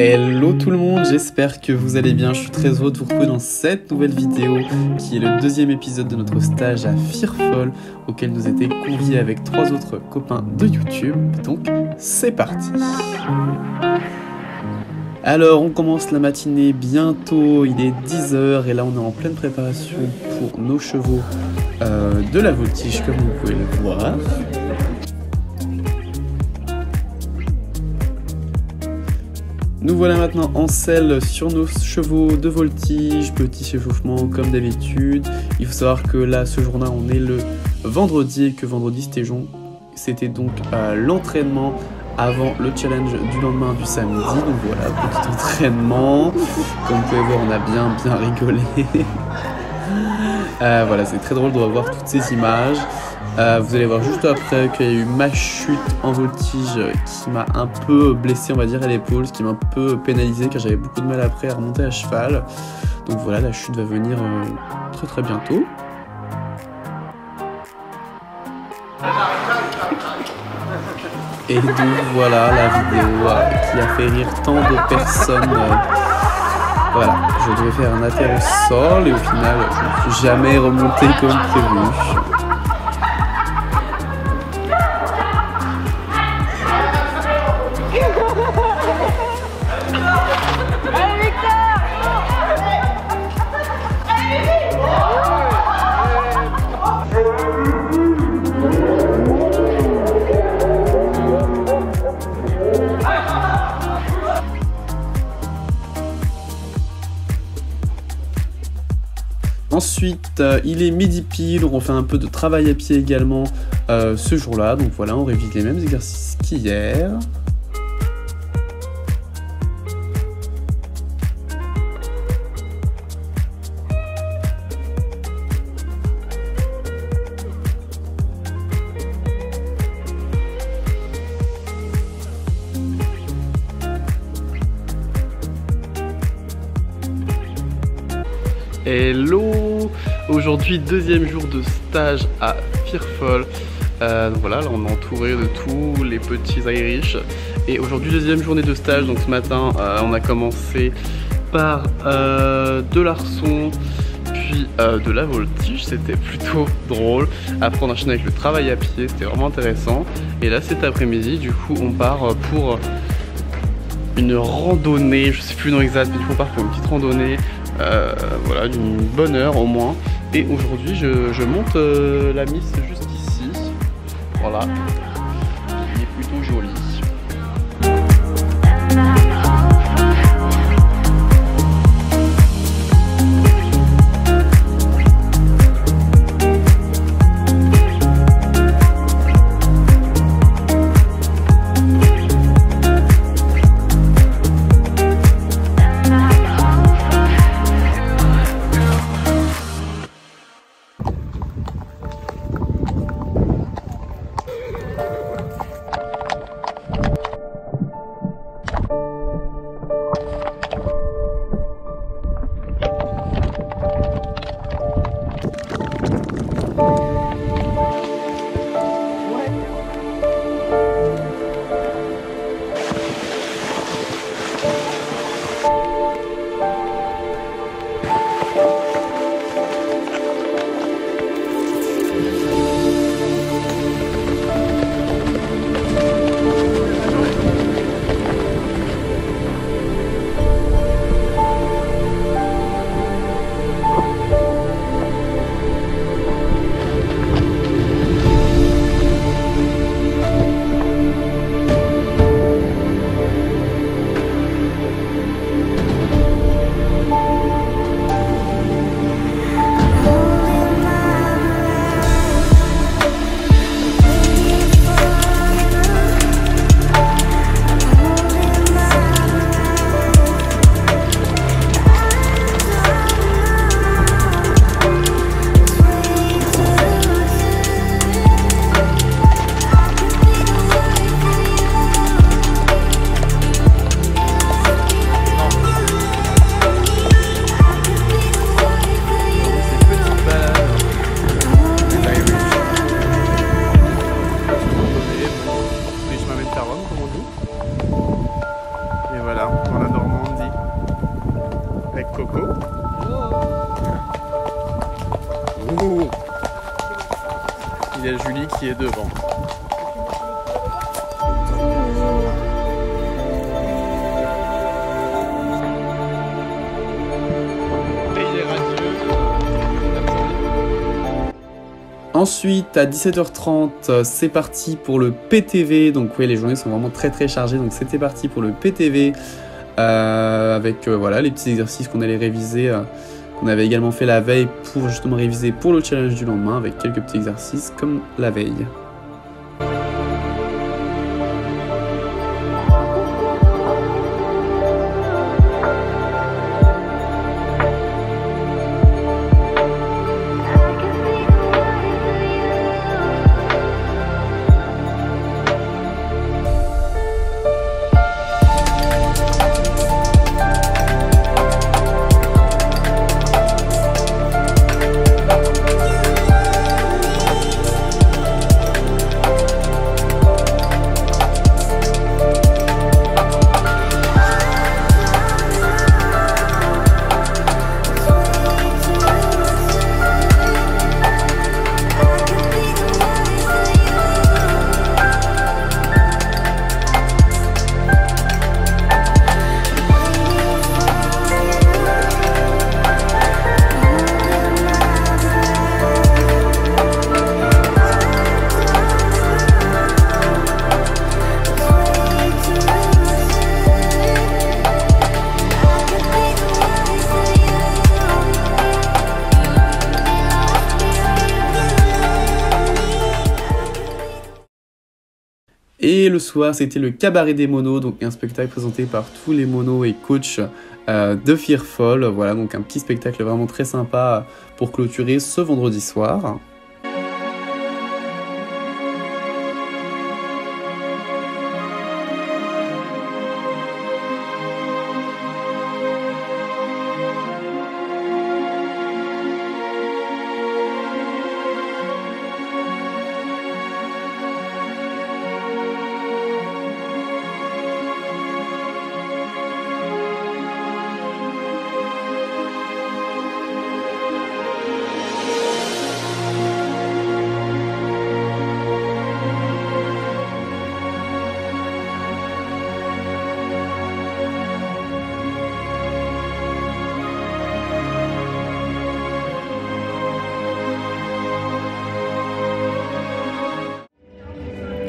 Hello tout le monde, j'espère que vous allez bien. Je suis très heureux de vous retrouver dans cette nouvelle vidéo qui est le deuxième épisode de notre stage à Fearful auquel nous étions conviés avec 3 autres copains de YouTube. Donc c'est parti. Alors on commence la matinée bientôt, il est 10h et là on est en pleine préparation pour nos chevaux de la voltige comme vous pouvez le voir. Nous voilà maintenant en selle sur nos chevaux de voltige, petit échauffement comme d'habitude. Il faut savoir que là, ce jour-là, on est le vendredi et que vendredi, c'était donc l'entraînement avant le challenge du lendemain du samedi. Donc voilà, petit entraînement. Comme vous pouvez voir, on a bien rigolé. Voilà, c'est très drôle de revoir toutes ces images. Vous allez voir juste après qu'il y a eu ma chute en voltige qui m'a un peu blessé, on va dire, à l'épaule, ce qui m'a un peu pénalisé car j'avais beaucoup de mal après à remonter à cheval. Donc voilà, la chute va venir très bientôt. Et donc voilà la vidéo qui a fait rire tant de personnes. Voilà, je devais faire un atterri au sol et au final je ne suis jamais remonté comme prévu. Ensuite, il est midi pile, on fait un peu de travail à pied également ce jour-là. Donc voilà, on révise les mêmes exercices qu'hier. Hello! Aujourd'hui, deuxième jour de stage à Fearful. Donc voilà, là on est entouré de tous les petits Irish. Et aujourd'hui, deuxième journée de stage. Donc ce matin, on a commencé par de l'arçon, puis de la voltige. C'était plutôt drôle. Après, on enchaîne avec le travail à pied. C'était vraiment intéressant. Et là, cet après-midi, du coup, on part pour une randonnée. Je sais plus le nom exact, mais il faut partir pour une petite randonnée. Voilà, d'une bonne heure au moins. Et aujourd'hui je monte la Miss juste ici. Voilà, il est plutôt joli. qui est devant. Ensuite, à 17h30, c'est parti pour le PTV. Donc oui, les journées sont vraiment très chargées. Donc c'était parti pour le PTV avec voilà, les petits exercices qu'on allait réviser, qu'on avait également fait la veille pour justement réviser pour le challenge du lendemain avec quelques petits exercices comme la veille. Et le soir, c'était le cabaret des monos, donc un spectacle présenté par tous les monos et coachs de Fearful. Voilà, donc un petit spectacle vraiment très sympa pour clôturer ce vendredi soir.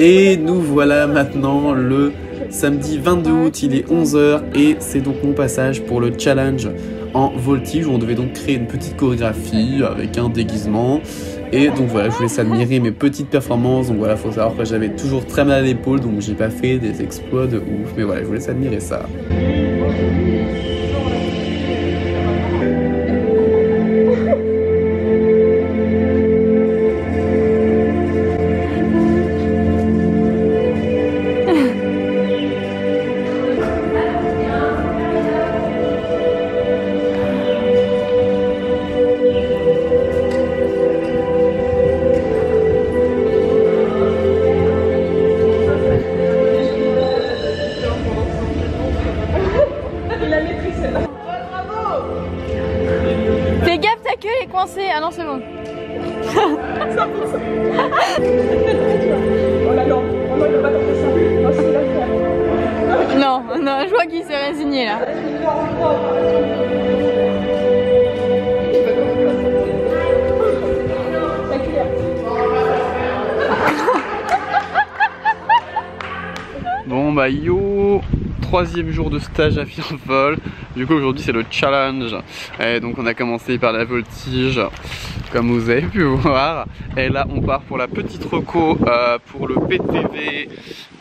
Et nous voilà maintenant le samedi 22 août, il est 11h et c'est donc mon passage pour le challenge en voltige où on devait donc créer une petite chorégraphie avec un déguisement. Et donc voilà, je vous laisse admirer mes petites performances. Donc voilà, faut savoir que j'avais toujours très mal à l'épaule, donc j'ai pas fait des exploits de ouf. Mais voilà, je vous laisse admirer ça. Ah non, c'est bon. Non, non, je vois qu'il s'est résigné là. Bon bah yo, troisième jour de stage à Fearful. Du coup aujourd'hui c'est le challenge. Et donc on a commencé par la voltige comme vous avez pu voir. Et là on part pour la petite reco pour le PTV.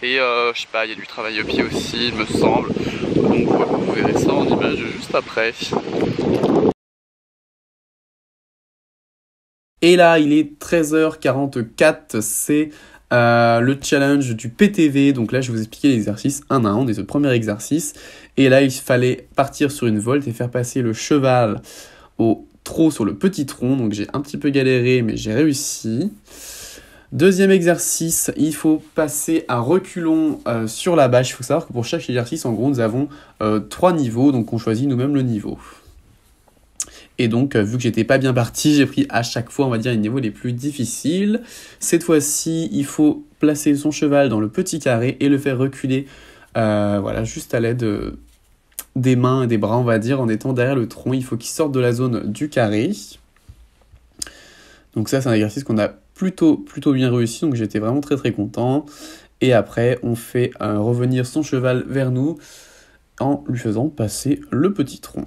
Et je sais pas, il y a du travail au pied aussi il me semble. Donc vous verrez ça en image juste après. Et là il est 13h44, c'est le challenge du PTV. Donc là je vais vous expliquer l'exercice un à un. On est sur le premier exercice et là il fallait partir sur une volte et faire passer le cheval au trot sur le petit tronc. Donc j'ai un petit peu galéré mais j'ai réussi. Deuxième exercice, il faut passer à reculons sur la bâche. Il faut savoir que pour chaque exercice en gros nous avons 3 niveaux, donc on choisit nous-mêmes le niveau. Et donc, vu que j'étais pas bien parti, j'ai pris à chaque fois, on va dire, les niveaux les plus difficiles. Cette fois-ci, il faut placer son cheval dans le petit carré et le faire reculer, voilà, juste à l'aide des mains et des bras, on va dire, en étant derrière le tronc. Il faut qu'il sorte de la zone du carré. Donc ça, c'est un exercice qu'on a plutôt bien réussi, donc j'étais vraiment très content. Et après, on fait revenir son cheval vers nous en lui faisant passer le petit tronc.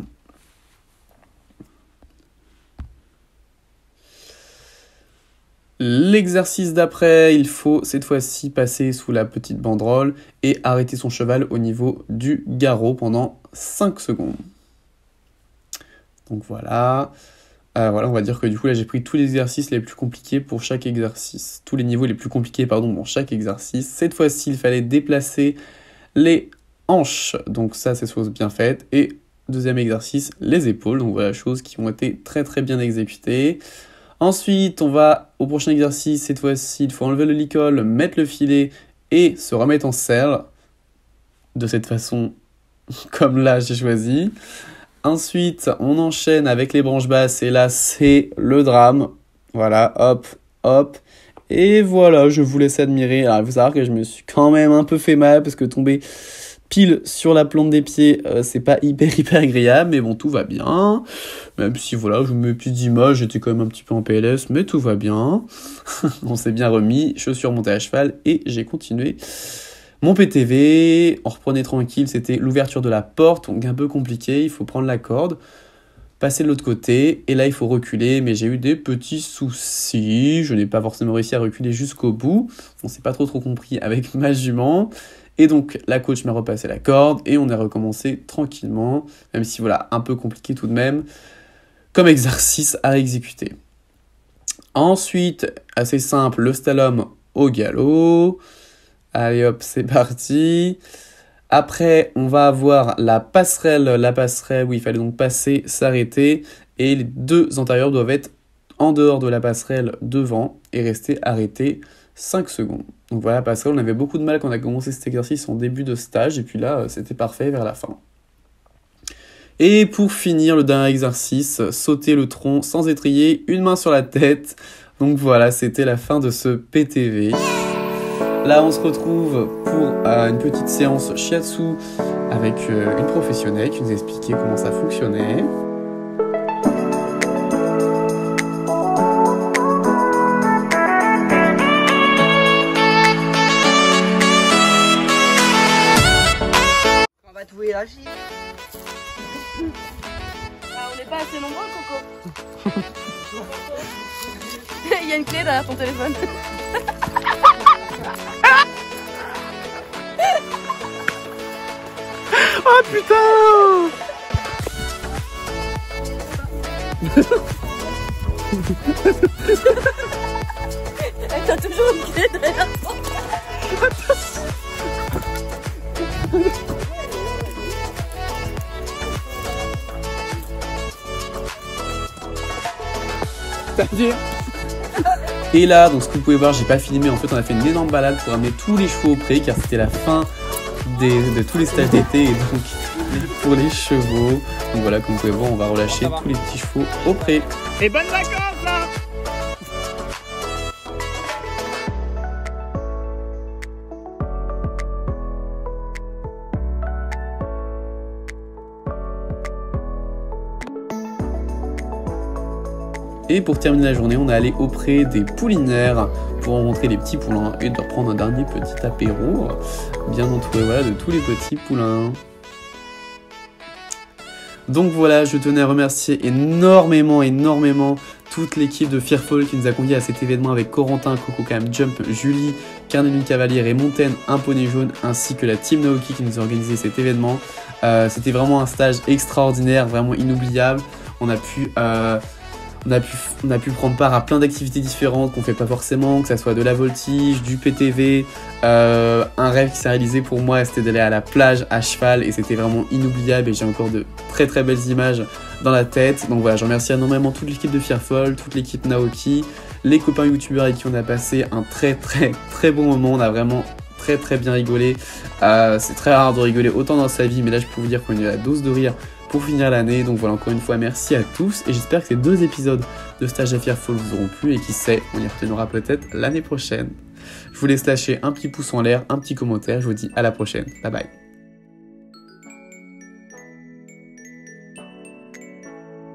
L'exercice d'après, il faut cette fois-ci passer sous la petite banderole et arrêter son cheval au niveau du garrot pendant 5 secondes. Donc voilà. Voilà, on va dire que du coup là j'ai pris tous les exercices les plus compliqués pour chaque exercice. Tous les niveaux les plus compliqués, pardon, pour chaque exercice. Cette fois-ci, il fallait déplacer les hanches. Donc ça, c'est chose bien faite. Et deuxième exercice, les épaules. Donc voilà, choses qui ont été très bien exécutées. Ensuite, on va au prochain exercice. Cette fois-ci, il faut enlever le licol, mettre le filet et se remettre en selle. De cette façon, comme là, j'ai choisi. Ensuite, on enchaîne avec les branches basses et là, c'est le drame. Voilà, hop. Et voilà, je vous laisse admirer. Alors, il faut savoir que je me suis quand même un peu fait mal parce que tomber pile sur la plante des pieds, c'est pas hyper agréable. Mais bon, tout va bien. Même si, voilà, je vous mets une petite image, j'étais quand même un petit peu en PLS, mais tout va bien. On s'est bien remis, chaussures montées à cheval et j'ai continué mon PTV. On reprenait tranquille, c'était l'ouverture de la porte, donc un peu compliqué, il faut prendre la corde, passer de l'autre côté, et là il faut reculer, mais j'ai eu des petits soucis, je n'ai pas forcément réussi à reculer jusqu'au bout, on s'est pas trop compris avec ma jument, et donc la coach m'a repassé la corde, et on a recommencé tranquillement, même si voilà, un peu compliqué tout de même, comme exercice à exécuter. Ensuite, assez simple, le slalom au galop. Allez hop, c'est parti. Après, on va avoir la passerelle où il fallait donc passer, s'arrêter. Et les deux antérieurs doivent être en dehors de la passerelle devant et rester arrêtés 5 secondes. Donc voilà, la passerelle, on avait beaucoup de mal quand on a commencé cet exercice en début de stage. Et puis là, c'était parfait vers la fin. Et pour finir, le dernier exercice, sauter le tronc sans étrier, une main sur la tête. Donc voilà, c'était la fin de ce PTV. Là, on se retrouve pour une petite séance shiatsu avec une professionnelle qui nous expliquait comment ça fonctionnait. On va trouver la fille. On n'est pas assez nombreux, Coco. Il y a une clé derrière ton téléphone. Oh putain! T'as toujours une clé derrière toi. C'est-à-dire? Et là, donc ce que vous pouvez voir, j'ai pas filmé, en fait on a fait une énorme balade pour amener tous les chevaux au pré car c'était la fin de tous les stages d'été et donc pour les chevaux. Donc voilà, comme vous pouvez voir, on va relâcher tous les petits chevaux au pré. Et bonnes vacances là! Et pour terminer la journée, on est allé auprès des poulinaires pour rencontrer les petits poulains et de leur prendre un dernier petit apéro bien entouré, voilà, de tous les petits poulains. Donc voilà, je tenais à remercier énormément toute l'équipe de Fearful qui nous a conviés à cet événement avec Corentin, Coco Cam, Jump, Julie, Carnet Lune Cavalier et Montaigne, un poney jaune, ainsi que la team Naoki qui nous a organisé cet événement. C'était vraiment un stage extraordinaire, vraiment inoubliable. On a pu prendre part à plein d'activités différentes qu'on fait pas forcément, que ça soit de la voltige, du PTV. Un rêve qui s'est réalisé pour moi, c'était d'aller à la plage à cheval et c'était vraiment inoubliable et j'ai encore de très belles images dans la tête. Donc voilà, je remercie énormément toute l'équipe de Fearful, toute l'équipe Naoki, les copains youtubeurs avec qui on a passé un très bon moment. On a vraiment très bien rigolé. C'est très rare de rigoler autant dans sa vie, mais là je peux vous dire qu'on est à la dose de rire pour finir l'année. Donc voilà, encore une fois, merci à tous et j'espère que ces 2 épisodes de Stage à Fearful vous auront plu et qui sait, on y retournera peut-être l'année prochaine. Je vous laisse lâcher un petit pouce en l'air, un petit commentaire, je vous dis à la prochaine. Bye bye.